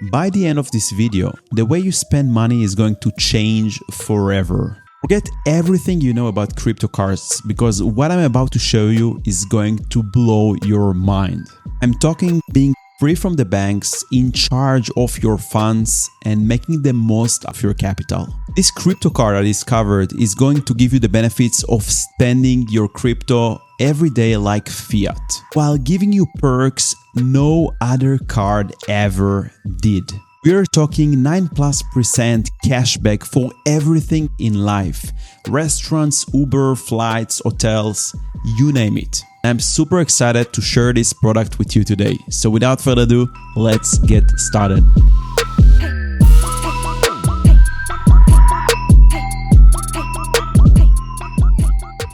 By the end of this video, the way you spend money is going to change forever. Forget everything you know about cryptocurrencies because what I'm about to show you is going to blow your mind. I'm talking being free from the banks, in charge of your funds, and making the most of your capital. This cryptocard I discovered is going to give you the benefits of spending your crypto every day like fiat, while giving you perks no other card ever did. We are talking 9+% cashback for everything in life. Restaurants, Uber, flights, hotels, you name it. I'm super excited to share this product with you today. So without further ado, let's get started.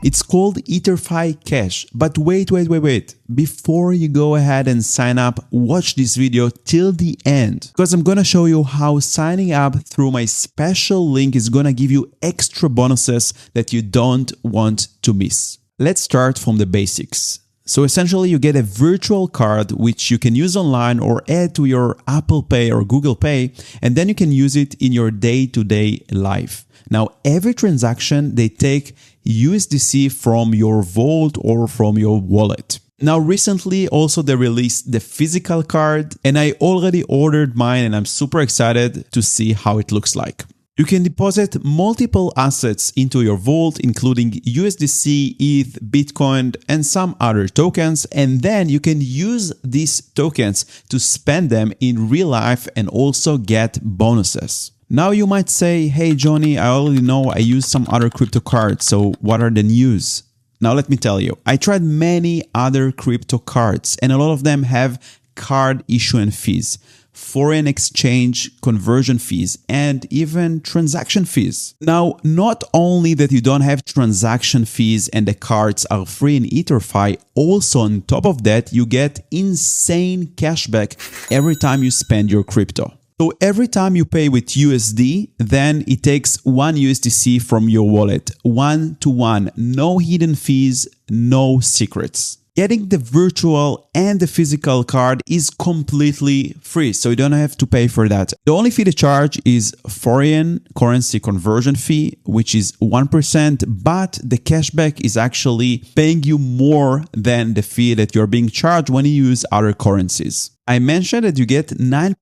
It's called EtherFi Cash, but wait. Before you go ahead and sign up, watch this video till the end, because I'm gonna show you how signing up through my special link is gonna give you extra bonuses that you don't want to miss. Let's start from the basics. So essentially you get a virtual card which you can use online or add to your Apple Pay or Google Pay, and then you can use it in your day-to-day life. Now, every transaction, they take USDC from your vault or from your wallet. Now, recently also they released the physical card, and I already ordered mine and I'm super excited to see how it looks like. You can deposit multiple assets into your vault, including USDC, ETH, Bitcoin, and some other tokens, and then you can use these tokens to spend them in real life and also get bonuses. Now you might say, hey Johnny, I already know I use some other crypto cards, so what are the news? Now let me tell you, I tried many other crypto cards and a lot of them have card issuance fees, foreign exchange conversion fees, and even transaction fees. Now, not only that you don't have transaction fees and the cards are free in EtherFi, also on top of that, you get insane cashback every time you spend your crypto. So every time you pay with USD, then it takes 1 USDC from your wallet, 1-to-1, no hidden fees, no secrets. Getting the virtual and the physical card is completely free, so you don't have to pay for that. The only fee to charge is foreign currency conversion fee, which is 1%, but the cashback is actually paying you more than the fee that you're being charged when you use other currencies. I mentioned that you get 9%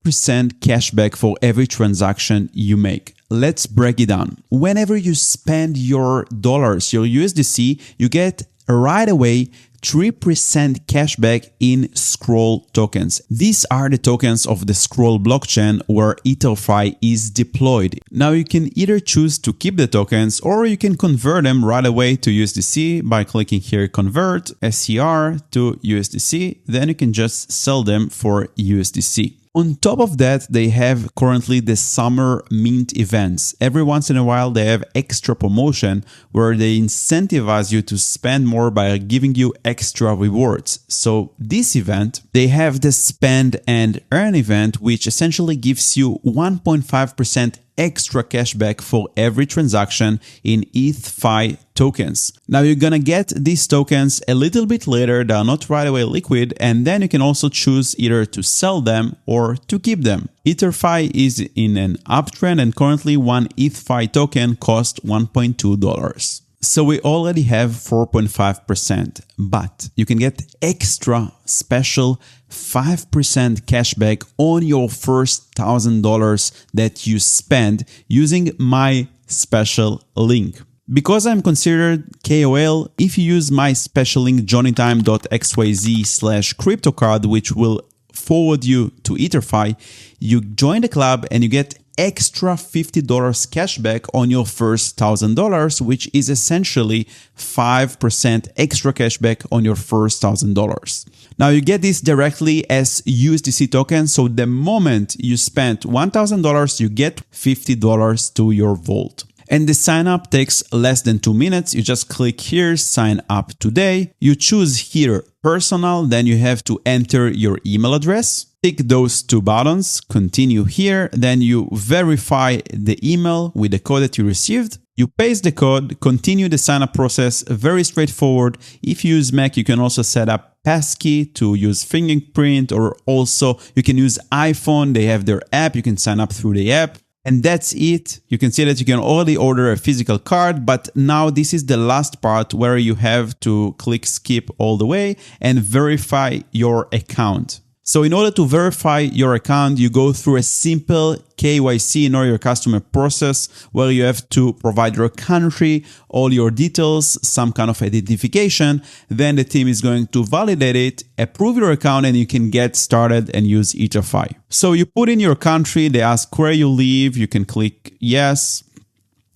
cashback for every transaction you make. Let's break it down. Whenever you spend your dollars, your USDC, you get right away 3% cashback in Scroll tokens. These are the tokens of the Scroll blockchain where EtherFi is deployed. Now you can either choose to keep the tokens or you can convert them right away to USDC by clicking here convert SCR to USDC. Then you can just sell them for USDC. On top of that, they have currently the summer mint events. Every once in a while, they have extra promotion where they incentivize you to spend more by giving you extra rewards. So this event, they have the spend and earn event, which essentially gives you 1.5% extra cashback for every transaction in ETHFI tokens. Now you're gonna get these tokens a little bit later, they are not right away liquid, and then you can also choose either to sell them or to keep them. EtherFi is in an uptrend and currently one ETHFI token costs $1.2. So we already have 4.5%, but you can get extra special 5% cashback on your first $1,000 that you spend using my special link. Because I'm considered KOL, if you use my special link johnnytime.xyz/cryptocard, which will forward you to EtherFi, you join the club and you get extra $50 cashback on your first $1,000, which is essentially 5% extra cashback on your first $1,000. Now you get this directly as USDC token. So the moment you spend $1,000, you get $50 to your vault. And the sign up takes less than 2 minutes. You just click here, sign up today. You choose here personal, then you have to enter your email address. Tick those two buttons, continue here, then you verify the email with the code that you received. You paste the code, continue the sign up process, very straightforward. If you use Mac, you can also set up passkey to use fingerprint, or also you can use iPhone. They have their app. You can sign up through the app. And that's it. You can see that you can already order a physical card, but now this is the last part where you have to click skip all the way and verify your account. So in order to verify your account, you go through a simple KYC, know your customer process, where you have to provide your country, all your details, some kind of identification. Then the team is going to validate it, approve your account, and you can get started and use ETHFI. So you put in your country, they ask where you live, you can click yes.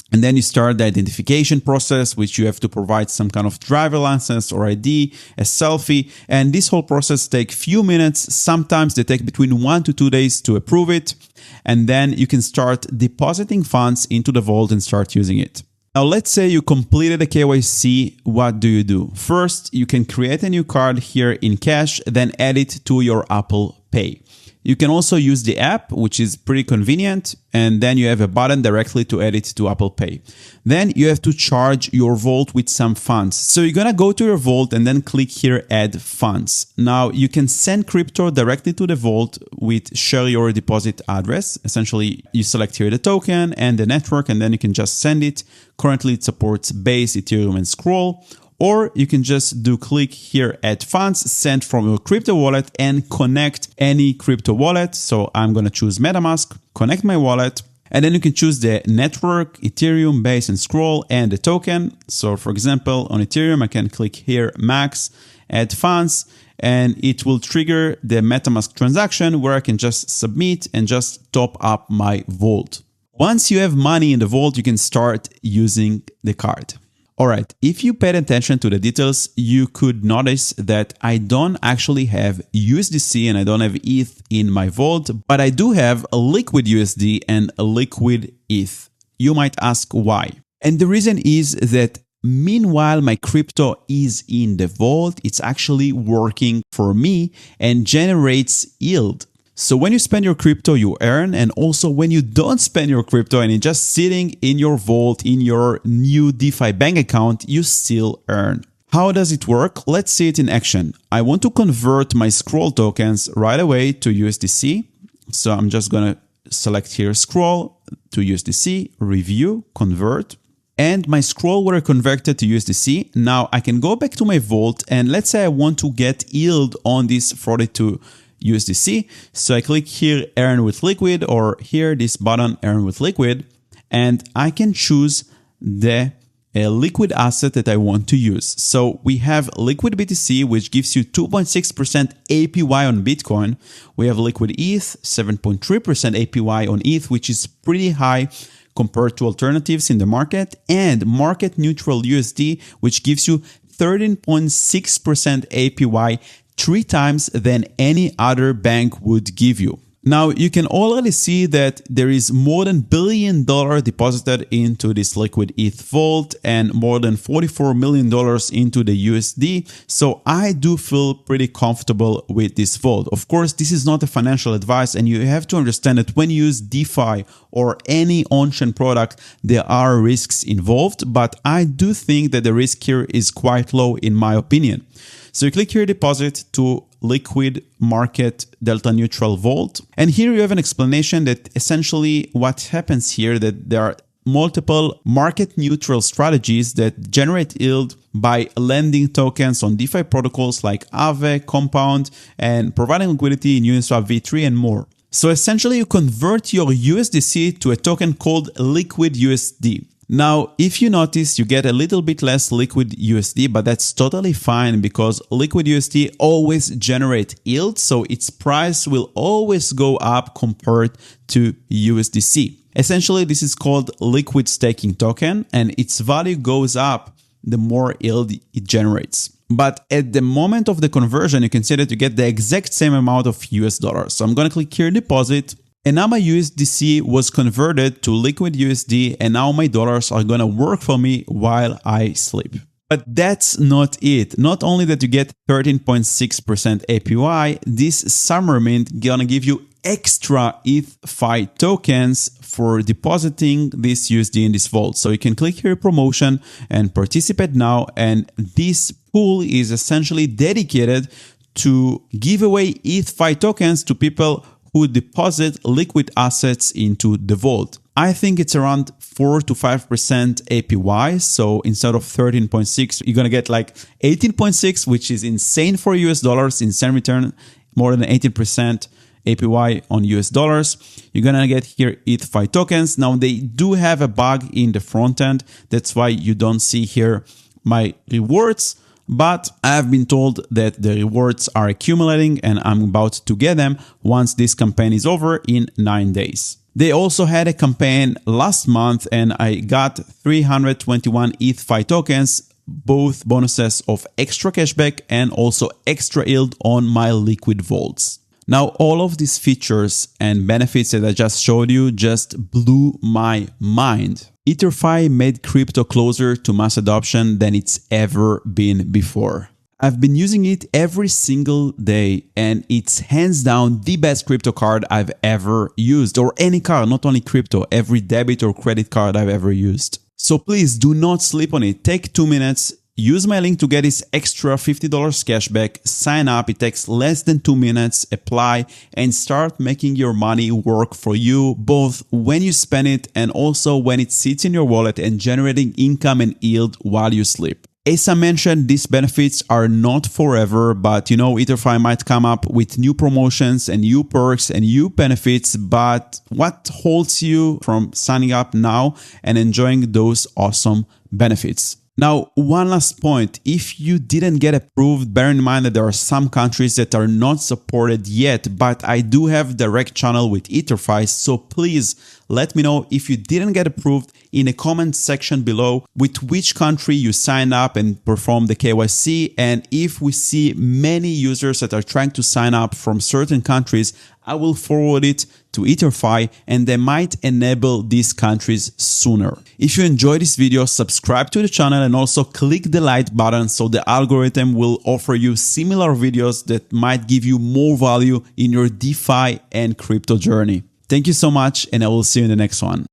And then you start the identification process, which you have to provide some kind of driver license or ID, a selfie. And this whole process takes few minutes. Sometimes they take between 1 to 2 days to approve it. And then you can start depositing funds into the vault and start using it. Now, let's say you completed the KYC. What do? First, you can create a new card here in Cash, then add it to your Apple Pay. You can also use the app, which is pretty convenient, and then you have a button directly to add it to Apple Pay. Then you have to charge your vault with some funds. So you're gonna go to your vault and then click here, add funds. Now you can send crypto directly to the vault with share your deposit address. Essentially, you select here the token and the network, and then you can just send it. Currently, it supports Base, Ethereum, and Scroll. Or you can just do click here, add funds, send from your crypto wallet and connect any crypto wallet. So I'm going to choose MetaMask, connect my wallet, and then you can choose the network, Ethereum, Base, and Scroll, and the token. So for example, on Ethereum, I can click here, max, add funds, and it will trigger the MetaMask transaction where I can just submit and just top up my vault. Once you have money in the vault, you can start using the card. All right, if you paid attention to the details, you could notice that I don't actually have USDC and I don't have ETH in my vault, but I do have a liquid USD and a liquid ETH. You might ask why. And the reason is that meanwhile my crypto is in the vault, it's actually working for me and generates yield. So when you spend your crypto, you earn, and also when you don't spend your crypto and it's just sitting in your vault, in your new DeFi bank account, you still earn. How does it work? Let's see it in action. I want to convert my Scroll tokens right away to USDC. So I'm just going to select here Scroll to USDC, review, convert. And my Scroll were converted to USDC. Now I can go back to my vault and let's say I want to get yield on this 42 USDC. So I click here, earn with liquid, or here, this button, earn with liquid, and I can choose the liquid asset that I want to use. So we have liquid BTC, which gives you 2.6% APY on Bitcoin. We have liquid ETH, 7.3% APY on ETH, which is pretty high compared to alternatives in the market, and market neutral USD, which gives you 13.6% APY, 3 times than any other bank would give you. Now, you can already see that there is more than $1 billion deposited into this liquid ETH vault and more than $44 million into the USD. So I do feel pretty comfortable with this vault. Of course, this is not a financial advice, and you have to understand that when you use DeFi or any on-chain product, there are risks involved, but I do think that the risk here is quite low in my opinion. So you click here, deposit to liquid market delta neutral vault. And here you have an explanation that essentially what happens here, that there are multiple market neutral strategies that generate yield by lending tokens on DeFi protocols like Aave, Compound, and providing liquidity in Uniswap v3 and more. So essentially you convert your USDC to a token called liquid USD. Now, if you notice, you get a little bit less liquid USD, but that's totally fine because liquid USD always generates yield, so its price will always go up compared to USDC. Essentially, this is called liquid staking token, and its value goes up the more yield it generates. But at the moment of the conversion, you can see that you get the exact same amount of US dollars. So I'm going to click here, deposit. And now my USDC was converted to liquid USD, and now my dollars are gonna work for me while I sleep. But that's not it. Not only that you get 13.6% APY, this summer mint gonna give you extra ETHFI tokens for depositing this USD in this vault. So you can click here promotion and participate now, and this pool is essentially dedicated to give away ETHFI tokens to people who deposit liquid assets into the vault. I think it's around 4 to 5% APY. So instead of 13.6, you're going to get like 18.6, which is insane for US dollars. Insane return, more than 18% APY on US dollars. You're going to get here ETHFI tokens. Now they do have a bug in the front end. That's why you don't see here my rewards. But I have been told that the rewards are accumulating and I'm about to get them once this campaign is over in 9 days. They also had a campaign last month and I got 321 ETHFI tokens, both bonuses of extra cashback and also extra yield on my liquid vaults. Now, all of these features and benefits that I just showed you just blew my mind. EtherFi made crypto closer to mass adoption than it's ever been before. I've been using it every single day and it's hands down the best crypto card I've ever used, or any card, not only crypto, every debit or credit card I've ever used. So please do not sleep on it. Take 2 minutes. Use my link to get this extra $50 cashback. Sign up. It takes less than 2 minutes. Apply and start making your money work for you, both when you spend it and also when it sits in your wallet and generating income and yield while you sleep. As I mentioned, these benefits are not forever, but EtherFi might come up with new promotions and new perks and new benefits. But what holds you from signing up now and enjoying those awesome benefits? Now, one last point, if you didn't get approved, bear in mind that there are some countries that are not supported yet, but I do have direct channel with EtherFi, so please let me know if you didn't get approved in a comment section below with which country you signed up and performed the KYC. And if we see many users that are trying to sign up from certain countries, I will forward it to EtherFi and they might enable these countries sooner. If you enjoyed this video, subscribe to the channel and also click the like button so the algorithm will offer you similar videos that might give you more value in your DeFi and crypto journey. Thank you so much and I will see you in the next one.